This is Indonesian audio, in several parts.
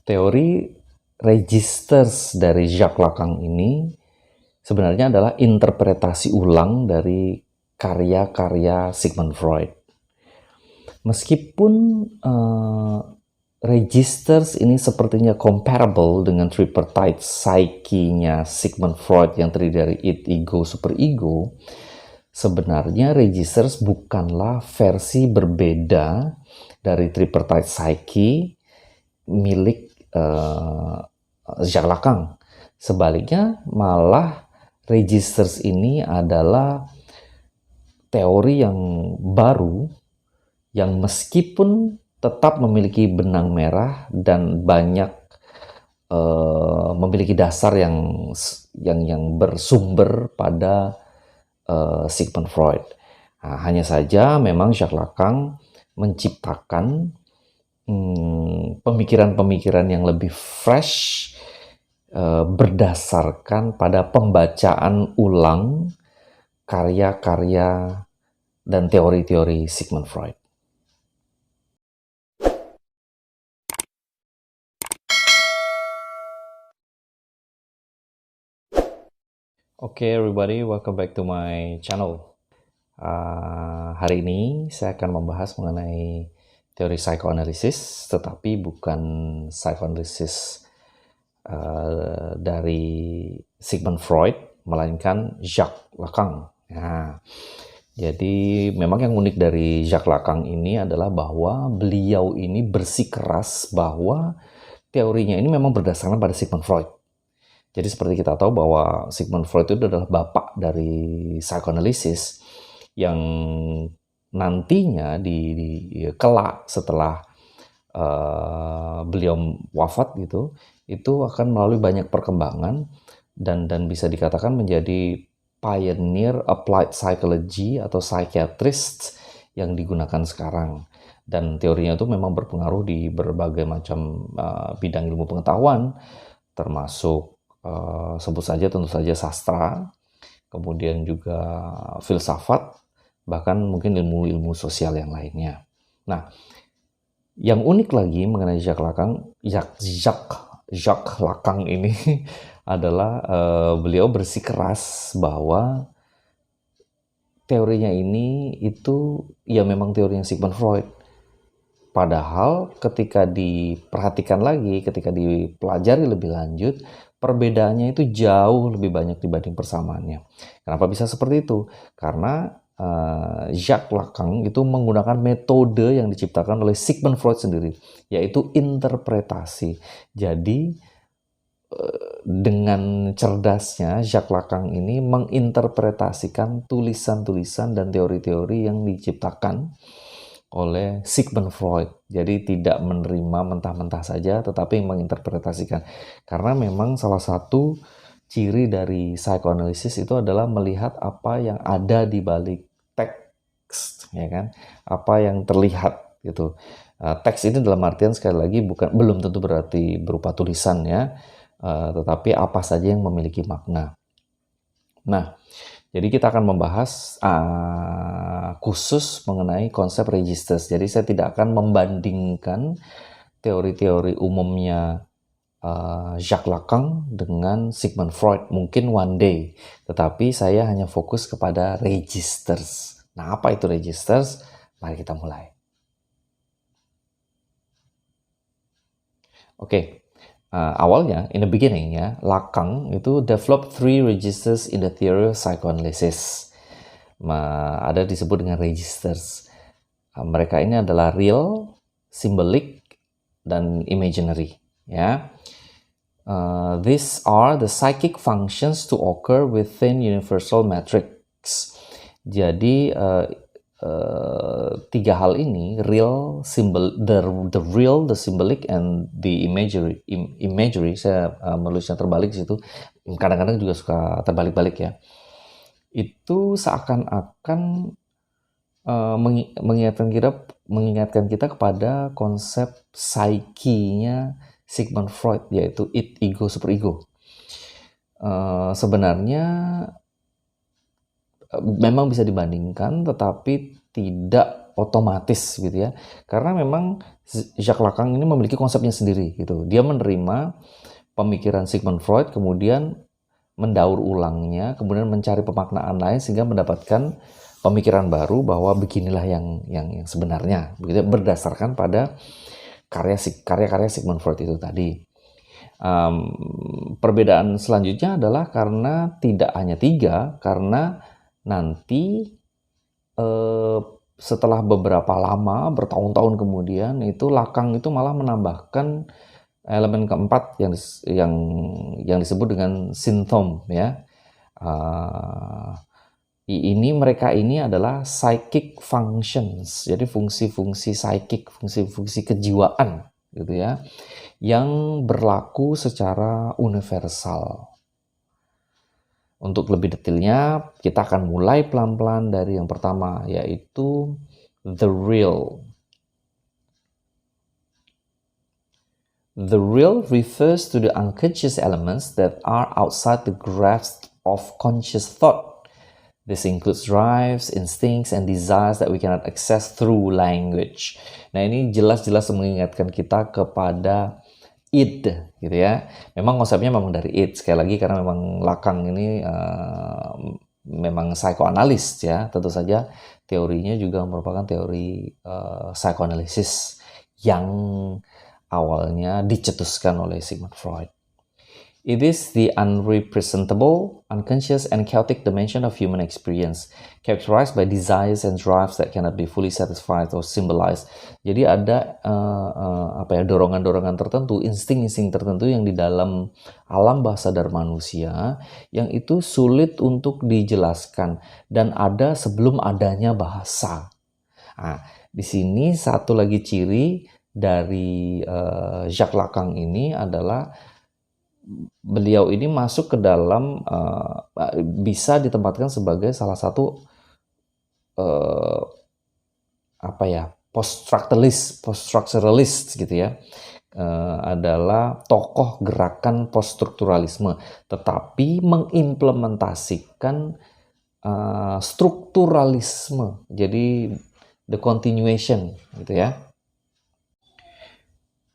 Teori registers dari Jacques Lacan ini sebenarnya adalah interpretasi ulang dari karya-karya Sigmund Freud. Meskipun registers ini sepertinya comparable dengan tripartite psyche-nya Sigmund Freud yang terdiri dari id, ego, superego, sebenarnya registers bukanlah versi berbeda dari tripartite psyche milik Jacques Lacan. Sebaliknya, malah registers ini adalah teori yang baru yang meskipun tetap memiliki benang merah dan banyak memiliki dasar yang bersumber pada Sigmund Freud. Nah, hanya saja memang Jacques Lacan menciptakan pemikiran-pemikiran yang lebih fresh berdasarkan pada pembacaan ulang karya-karya dan teori-teori Sigmund Freud. Okay everybody, welcome back to my channel. Hari ini saya akan membahas mengenai teori psikoanalisis, tetapi bukan psikoanalisis dari Sigmund Freud, melainkan Jacques Lacan. Nah, jadi memang yang unik dari Jacques Lacan ini adalah bahwa beliau ini bersikeras bahwa teorinya ini memang berdasarkan pada Sigmund Freud. Jadi seperti kita tahu bahwa Sigmund Freud itu adalah bapak dari psikoanalisis yang nantinya di kelak setelah beliau wafat gitu, itu akan melalui banyak perkembangan dan bisa dikatakan menjadi pioneer applied psychology atau psychiatrist yang digunakan sekarang. Dan teorinya itu memang berpengaruh di berbagai macam bidang ilmu pengetahuan, termasuk sebut saja tentu saja sastra, kemudian juga filsafat, bahkan mungkin ilmu-ilmu sosial yang lainnya. Nah, yang unik lagi mengenai Jacques Lacan ini adalah beliau bersikeras bahwa teorinya ini itu ya memang teorinya Sigmund Freud. Padahal ketika diperhatikan lagi, ketika dipelajari lebih lanjut, perbedaannya itu jauh lebih banyak dibanding persamaannya. Kenapa bisa seperti itu? Karena Jacques Lacan itu menggunakan metode yang diciptakan oleh Sigmund Freud sendiri, yaitu interpretasi. Jadi dengan cerdasnya Jacques Lacan ini menginterpretasikan tulisan-tulisan dan teori-teori yang diciptakan oleh Sigmund Freud. Jadi tidak menerima mentah-mentah saja, tetapi menginterpretasikan. Karena memang salah satu ciri dari psikoanalisis itu adalah melihat apa yang ada di balik teks, ya kan? Apa yang terlihat gitu. Teks ini dalam artian sekali lagi belum tentu berarti berupa tulisan ya, tetapi apa saja yang memiliki makna. Nah, jadi kita akan membahas khusus mengenai konsep registers. Jadi saya tidak akan membandingkan teori-teori umumnya Jacques Lacan dengan Sigmund Freud, mungkin one day. Tetapi saya hanya fokus kepada registers. Nah, apa itu registers? Mari kita mulai. Oke. Awalnya, in the beginning ya, Lacan itu develop 3 registers in the theory of psychoanalysis. Ada disebut dengan registers. Mereka ini adalah real, symbolic, dan imaginary. Ya, these are the psychic functions to occur within universal matrix. Jadi 3 hal ini, real, the real, the symbolic, and the imagery. Saya menulisnya terbalik di situ. Kadang-kadang juga suka terbalik-balik ya. Itu seakan-akan mengingatkan kita kepada konsep psyche-nya Sigmund Freud, yaitu id, ego, superego. Sebenarnya memang bisa dibandingkan, tetapi tidak otomatis gitu ya. Karena memang Jacques Lacan ini memiliki konsepnya sendiri gitu. Dia menerima pemikiran Sigmund Freud, kemudian mendaur ulangnya, kemudian mencari pemaknaan lain sehingga mendapatkan pemikiran baru bahwa beginilah yang sebenarnya, begitu berdasarkan pada karya-karya Sigmund Freud itu tadi. Perbedaan selanjutnya adalah karena tidak hanya 3, karena nanti setelah beberapa lama, bertahun-tahun kemudian, itu Lacan itu malah menambahkan elemen keempat yang disebut dengan symptom ya. Mereka ini adalah psychic functions, jadi fungsi-fungsi psychic, fungsi-fungsi kejiwaan gitu ya, yang berlaku secara universal. Untuk lebih detailnya, kita akan mulai pelan-pelan dari yang pertama, yaitu the real. The real refers to the unconscious elements that are outside the grasp of conscious thought. This includes drives, instincts, and desires that we cannot access through language. Nah, ini jelas-jelas mengingatkan kita kepada id, gitu ya. Memang konsepnya memang dari id, sekali lagi karena memang Lacan ini memang psikoanalis ya. Tentu saja teorinya juga merupakan teori psikoanalisis yang awalnya dicetuskan oleh Sigmund Freud. It is the unrepresentable, unconscious, and chaotic dimension of human experience, characterized by desires and drives that cannot be fully satisfied or symbolized. Jadi ada dorongan-dorongan tertentu, insting-insting tertentu yang di dalam alam bawah sadar manusia yang itu sulit untuk dijelaskan dan ada sebelum adanya bahasa. Nah, di sini satu lagi ciri dari Jacques Lacan ini adalah beliau ini masuk ke dalam bisa ditempatkan sebagai salah satu post-structuralist gitu ya, adalah tokoh gerakan post-strukturalisme, tetapi mengimplementasikan strukturalisme, jadi the continuation gitu ya.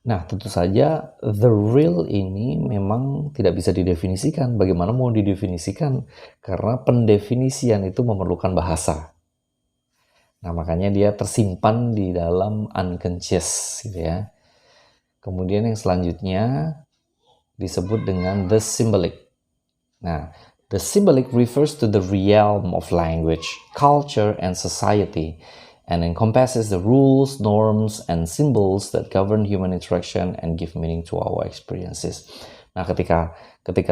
Nah, tentu saja the real ini memang tidak bisa didefinisikan. Bagaimana mau didefinisikan? Karena pendefinisian itu memerlukan bahasa. Nah, makanya dia tersimpan di dalam unconscious gitu ya. Kemudian yang selanjutnya disebut dengan the symbolic. Nah, the symbolic refers to the realm of language, culture, and society, and encompasses the rules, norms, and symbols that govern human interaction and give meaning to our experiences. Nah, ketika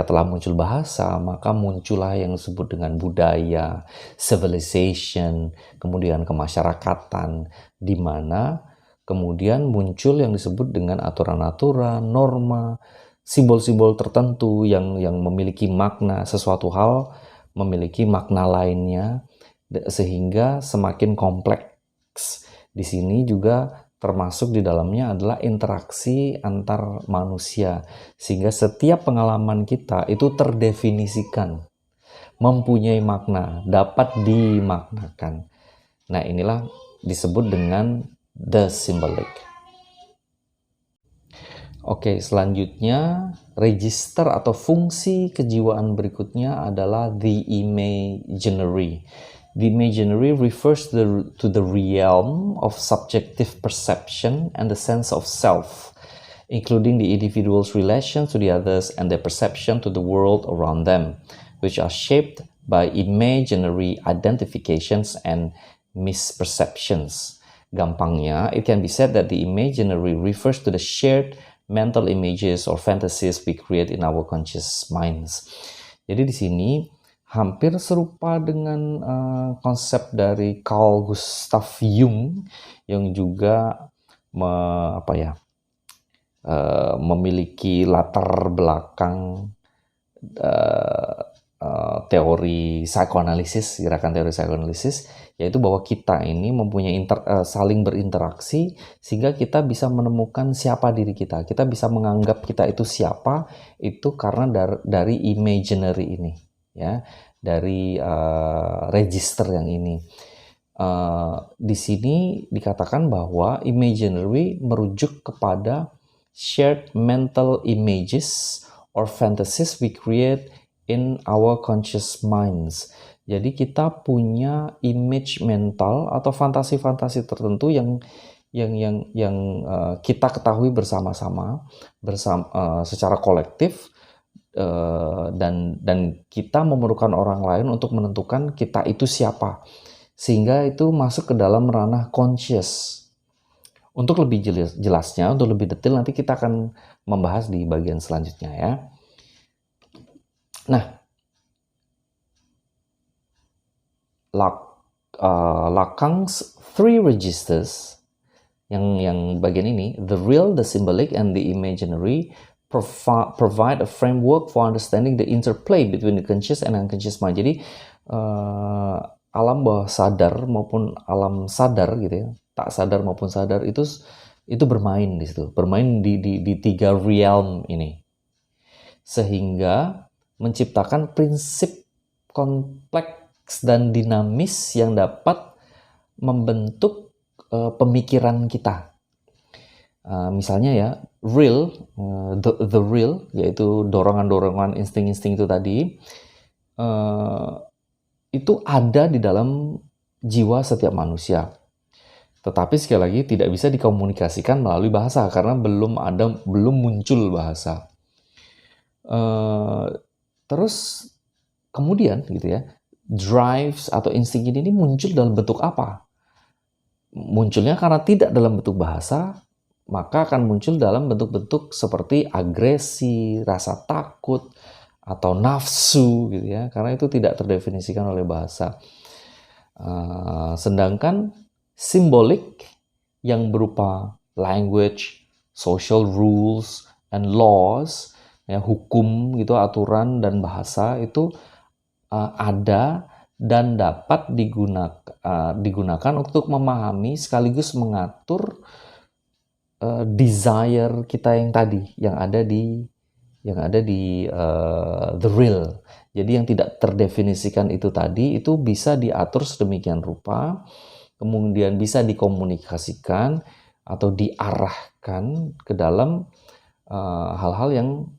telah muncul bahasa, maka muncullah yang disebut dengan budaya, civilization, kemudian kemasyarakatan, di mana kemudian muncul yang disebut dengan aturan-aturan, norma, simbol-simbol tertentu yang memiliki makna, sesuatu hal memiliki makna lainnya, sehingga semakin kompleks. Di sini juga termasuk di dalamnya adalah interaksi antar manusia, sehingga setiap pengalaman kita itu terdefinisikan, mempunyai makna, dapat dimaknakan. Nah, inilah disebut dengan the symbolic. Oke, selanjutnya register atau fungsi kejiwaan berikutnya adalah the imaginary. The imaginary refers to the realm of subjective perception and the sense of self, including the individual's relations to the others and their perception to the world around them, which are shaped by imaginary identifications and misperceptions. Gampangnya, it can be said that the imaginary refers to the shared mental images or fantasies we create in our conscious minds. Jadi di sini hampir serupa dengan konsep dari Carl Gustav Jung yang juga memiliki latar belakang teori psikoanalisis, gerakan teori psikoanalisis, yaitu bahwa kita ini mempunyai saling berinteraksi sehingga kita bisa menemukan siapa diri kita. Kita bisa menganggap kita itu siapa, itu karena dari imaginary ini. Ya, dari register yang ini. Di sini dikatakan bahwa imaginary merujuk kepada shared mental images or fantasies we create in our conscious minds. Jadi kita punya image mental atau fantasi-fantasi tertentu yang kita ketahui bersama-sama secara kolektif, dan kita memerlukan orang lain untuk menentukan kita itu siapa, sehingga itu masuk ke dalam ranah conscious. Untuk lebih jelasnya, untuk lebih detail nanti kita akan membahas di bagian selanjutnya ya. Nah, Lacan's three registers, yang bagian ini, the real, the symbolic, and the imaginary, provide a framework for understanding the interplay between the conscious and unconscious mind. Jadi alam bawah sadar maupun alam sadar gitu ya, tak sadar maupun sadar itu bermain di situ, bermain di tiga realm ini, sehingga menciptakan prinsip kompleks dan dinamis yang dapat membentuk pemikiran kita. Misalnya ya, real, the real, yaitu dorongan-dorongan, insting-insting itu tadi, itu ada di dalam jiwa setiap manusia. Tetapi sekali lagi tidak bisa dikomunikasikan melalui bahasa karena belum muncul bahasa. Terus kemudian gitu ya, drives atau insting ini muncul dalam bentuk apa? Munculnya karena tidak dalam bentuk bahasa, maka akan muncul dalam bentuk-bentuk seperti agresi, rasa takut, atau nafsu gitu ya, karena itu tidak terdefinisikan oleh bahasa. Sedangkan simbolik yang berupa language, social rules, and laws, ya, hukum gitu, aturan dan bahasa itu ada dan dapat digunakan untuk memahami sekaligus mengatur desire kita yang tadi, yang ada di the real. Jadi yang tidak terdefinisikan itu tadi itu bisa diatur sedemikian rupa, kemudian bisa dikomunikasikan atau diarahkan ke dalam hal-hal yang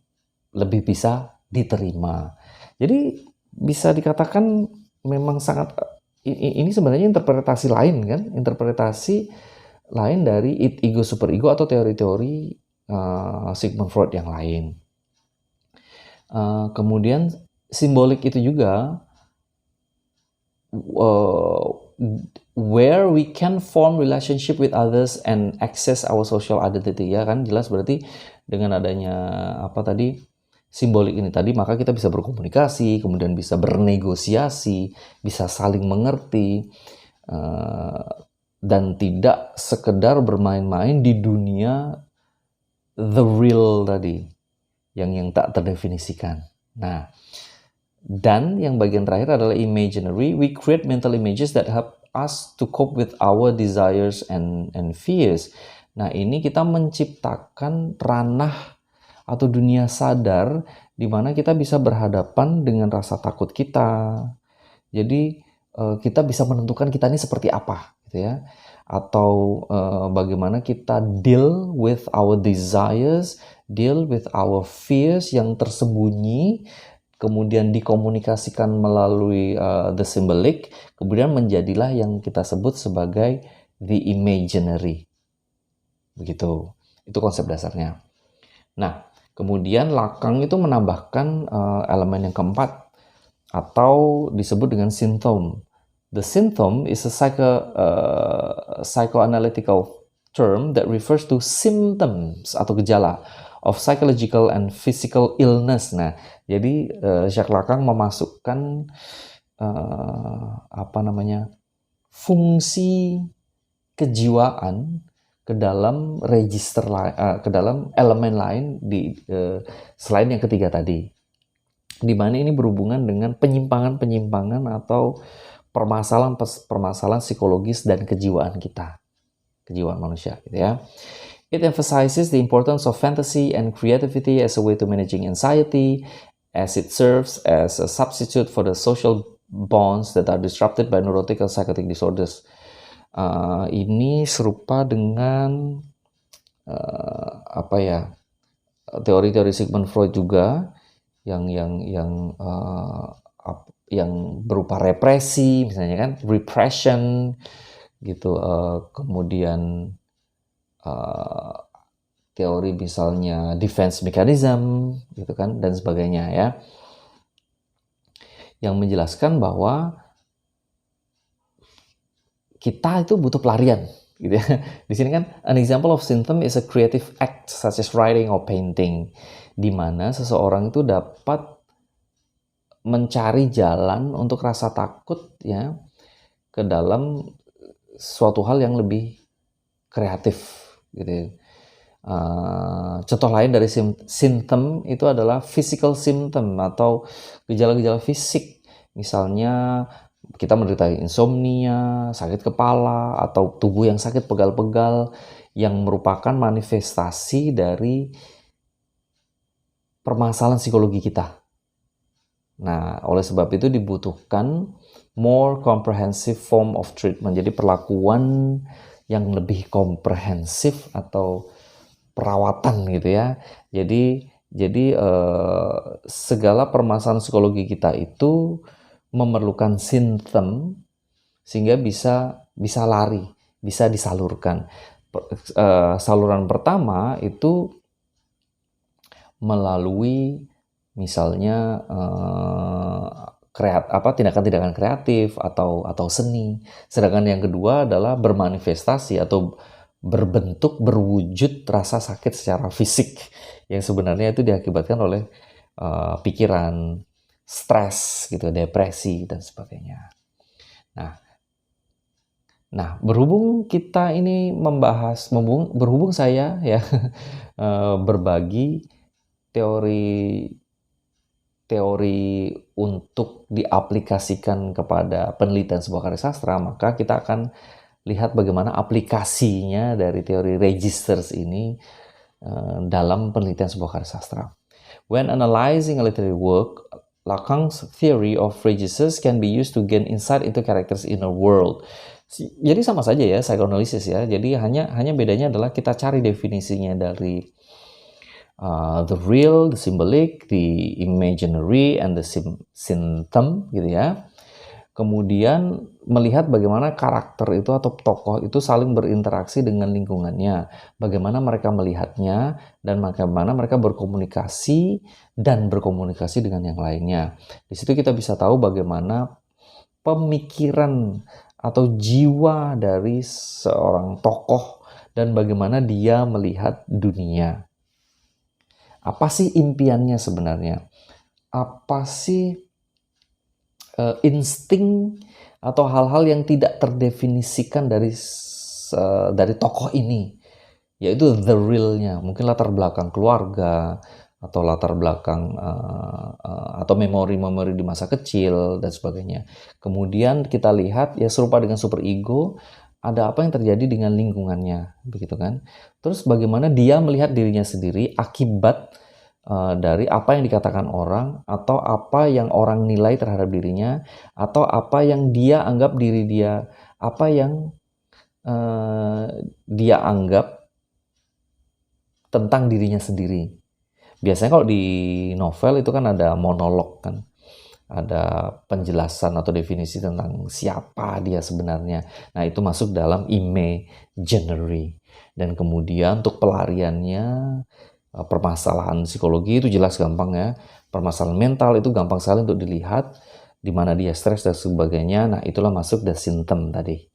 lebih bisa diterima. Jadi bisa dikatakan memang sangat, ini sebenarnya interpretasi lain kan, interpretasi lain dari ego superego atau teori-teori Sigmund Freud yang lain. Kemudian simbolik itu juga where we can form relationship with others and access our social identity, ya kan, jelas berarti dengan adanya simbolik ini tadi, maka kita bisa berkomunikasi, kemudian bisa bernegosiasi, bisa saling mengerti, dan tidak sekedar bermain-main di dunia the real tadi, yang tak terdefinisikan. Nah, dan yang bagian terakhir adalah imaginary. We create mental images that help us to cope with our desires and fears. Nah, ini kita menciptakan ranah atau dunia sadar di mana kita bisa berhadapan dengan rasa takut kita. Jadi kita bisa menentukan kita ini seperti apa, gitu ya. Atau bagaimana kita deal with our desires, deal with our fears yang tersembunyi, kemudian dikomunikasikan melalui the symbolic, kemudian menjadilah yang kita sebut sebagai the imaginary. Begitu. Itu konsep dasarnya. Nah, kemudian Lacan itu menambahkan elemen yang keempat atau disebut dengan symptom. The symptom is a psychoanalytical term that refers to symptoms atau gejala of psychological and physical illness. Nah, jadi Jacques Lacan memasukkan fungsi kejiwaan ke dalam register ke dalam elemen lain selain yang ketiga tadi, di mana ini berhubungan dengan penyimpangan atau permasalahan psikologis dan kejiwaan kita, kejiwaan manusia, gitu ya. It emphasizes the importance of fantasy and creativity as a way to managing anxiety, as it serves as a substitute for the social bonds that are disrupted by neurotic or psychotic disorders. Ini serupa dengan teori-teori Sigmund Freud juga yang berupa represi, misalnya kan, repression gitu, kemudian teori misalnya defense mechanism gitu kan, dan sebagainya ya, yang menjelaskan bahwa kita itu butuh pelarian gitu ya. Di sini kan an example of symptom is a creative act such as writing or painting, di mana seseorang itu dapat mencari jalan untuk rasa takut ya ke dalam suatu hal yang lebih kreatif gitu ya. Contoh lain dari symptom itu adalah physical symptom atau gejala-gejala fisik, misalnya kita menderita insomnia, sakit kepala, atau tubuh yang sakit pegal-pegal, yang merupakan manifestasi dari permasalahan psikologi kita. Nah, oleh sebab itu dibutuhkan more comprehensive form of treatment. Jadi perlakuan yang lebih komprehensif atau perawatan gitu ya. Jadi segala permasalahan psikologi kita itu memerlukan simptom sehingga bisa lari, bisa disalurkan. Saluran pertama itu melalui misalnya tindakan-tindakan kreatif atau seni. Sedangkan yang kedua adalah bermanifestasi atau berwujud rasa sakit secara fisik yang sebenarnya itu diakibatkan oleh pikiran, stres gitu, depresi dan sebagainya. Nah, berhubung kita ini berhubung saya ya berbagi teori untuk diaplikasikan kepada penelitian sebuah karya sastra, maka kita akan lihat bagaimana aplikasinya dari teori registers ini dalam penelitian sebuah karya sastra. When analyzing a literary work, Lacan's theory of registers can be used to gain insight into characters' inner world. Jadi sama saja ya, psikoanalisis ya. Jadi hanya bedanya adalah kita cari definisinya dari the real, the symbolic, the imaginary, and the symptom gitu ya. Kemudian melihat bagaimana karakter itu atau tokoh itu saling berinteraksi dengan lingkungannya, bagaimana mereka melihatnya, dan bagaimana mereka berkomunikasi dengan yang lainnya. Di situ kita bisa tahu bagaimana pemikiran atau jiwa dari seorang tokoh dan bagaimana dia melihat dunia. Apa sih impiannya sebenarnya? Apa sih insting atau hal-hal yang tidak terdefinisikan dari tokoh ini, yaitu the real-nya, mungkin latar belakang keluarga atau latar belakang atau memori-memori di masa kecil dan sebagainya. Kemudian kita lihat ya serupa dengan super ego, ada apa yang terjadi dengan lingkungannya, begitu kan? Terus bagaimana dia melihat dirinya sendiri akibat dari apa yang dikatakan orang, atau apa yang orang nilai terhadap dirinya, atau apa yang dia anggap diri dia, apa yang dia anggap tentang dirinya sendiri. Biasanya kalau di novel itu kan ada monolog kan, ada penjelasan atau definisi tentang siapa dia sebenarnya. Nah, itu masuk dalam imaginary. Dan kemudian untuk pelariannya, permasalahan psikologi itu jelas gampang ya. Permasalahan mental itu gampang sekali untuk dilihat, di mana dia stres dan sebagainya. Nah, itulah masuk the symptom tadi.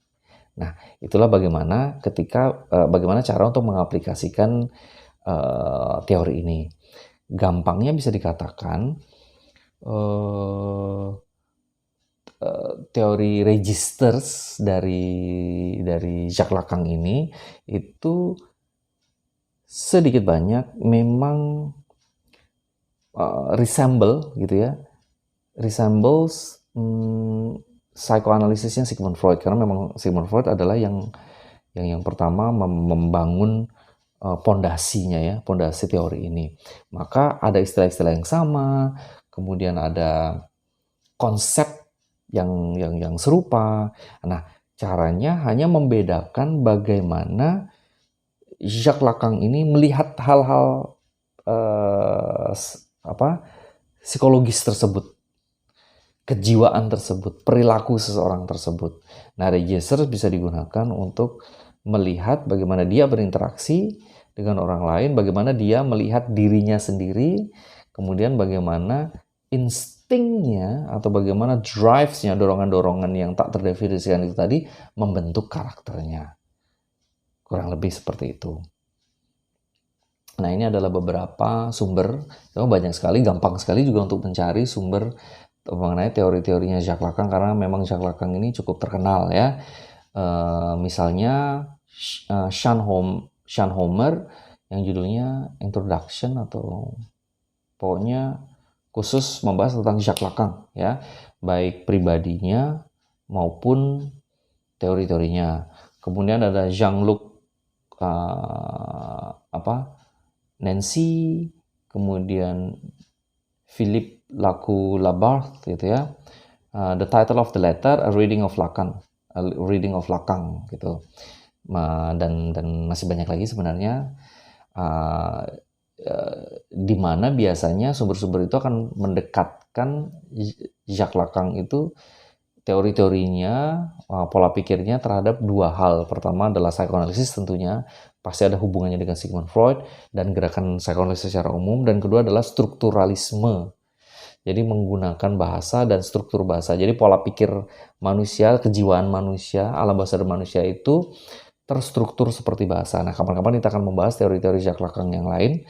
Nah, itulah bagaimana cara untuk mengaplikasikan teori ini. Gampangnya bisa dikatakan teori registers dari Jacques Lacan ini itu sedikit banyak memang resembles psikoanalisisnya Sigmund Freud, karena memang Sigmund Freud adalah yang pertama membangun pondasinya ya, pondasi teori ini. Maka ada istilah-istilah yang sama, kemudian ada konsep yang serupa. Nah, caranya hanya membedakan bagaimana Jacques Lacan ini melihat hal-hal psikologis tersebut, kejiwaan tersebut, perilaku seseorang tersebut. Nah, register bisa digunakan untuk melihat bagaimana dia berinteraksi dengan orang lain, bagaimana dia melihat dirinya sendiri, kemudian bagaimana instingnya atau bagaimana drives-nya, dorongan-dorongan yang tak terdefinisikan itu tadi membentuk karakternya. Kurang lebih seperti itu. Nah, ini adalah beberapa sumber, banyak sekali, gampang sekali juga untuk mencari sumber mengenai teori-teorinya Jacques Lacan, karena memang Jacques Lacan ini cukup terkenal ya. Misalnya Sean Homer yang judulnya Introduction, atau pokoknya khusus membahas tentang Jacques Lacan ya, baik pribadinya maupun teori-teorinya. Kemudian ada Jean-Luc Nancy, kemudian Philippe Labarthe gitu ya. The title of the letter, A Reading of Lacan gitu. Dan masih banyak lagi sebenarnya, di mana biasanya sumber-sumber itu akan mendekatkan Jacques Lacan itu teori-teorinya, pola pikirnya terhadap dua hal. Pertama adalah psikoanalisis, tentunya pasti ada hubungannya dengan Sigmund Freud dan gerakan psikoanalisis secara umum. Dan kedua adalah strukturalisme, jadi menggunakan bahasa dan struktur bahasa. Jadi pola pikir manusia, kejiwaan manusia, alam bawah sadar manusia itu terstruktur seperti bahasa. Nah, kapan-kapan kita akan membahas teori-teori Jacques Lacan yang lain.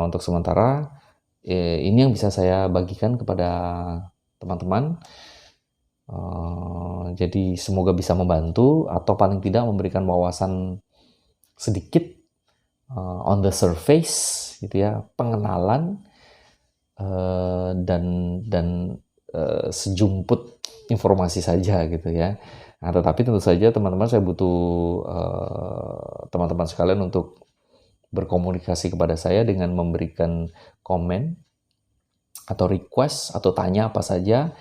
Untuk sementara, ini yang bisa saya bagikan kepada teman-teman. Jadi semoga bisa membantu atau paling tidak memberikan wawasan sedikit on the surface gitu ya, pengenalan dan sejumput informasi saja gitu ya. Nah, tetapi tentu saja teman-teman, saya butuh teman-teman sekalian untuk berkomunikasi kepada saya dengan memberikan komen atau request atau tanya apa saja.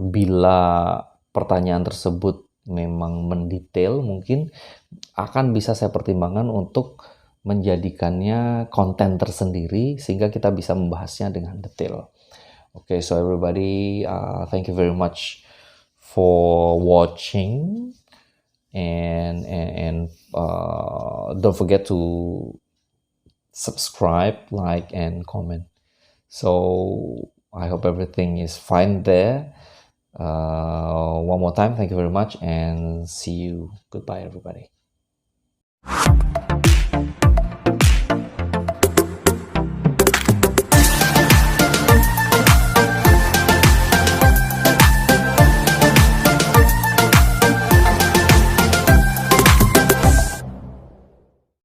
Bila pertanyaan tersebut memang mendetail, mungkin akan bisa saya pertimbangkan untuk menjadikannya konten tersendiri sehingga kita bisa membahasnya dengan detail. Okay, so everybody, thank you very much for watching, and don't forget to subscribe, like, and comment. So I hope everything is fine there. One more time, thank you very much, and see you. Goodbye, everybody.